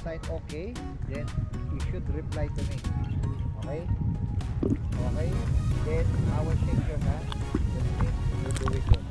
sign okay, then you should reply to me. Okay? Okay? Then I will shake your hand. That means you're doing good.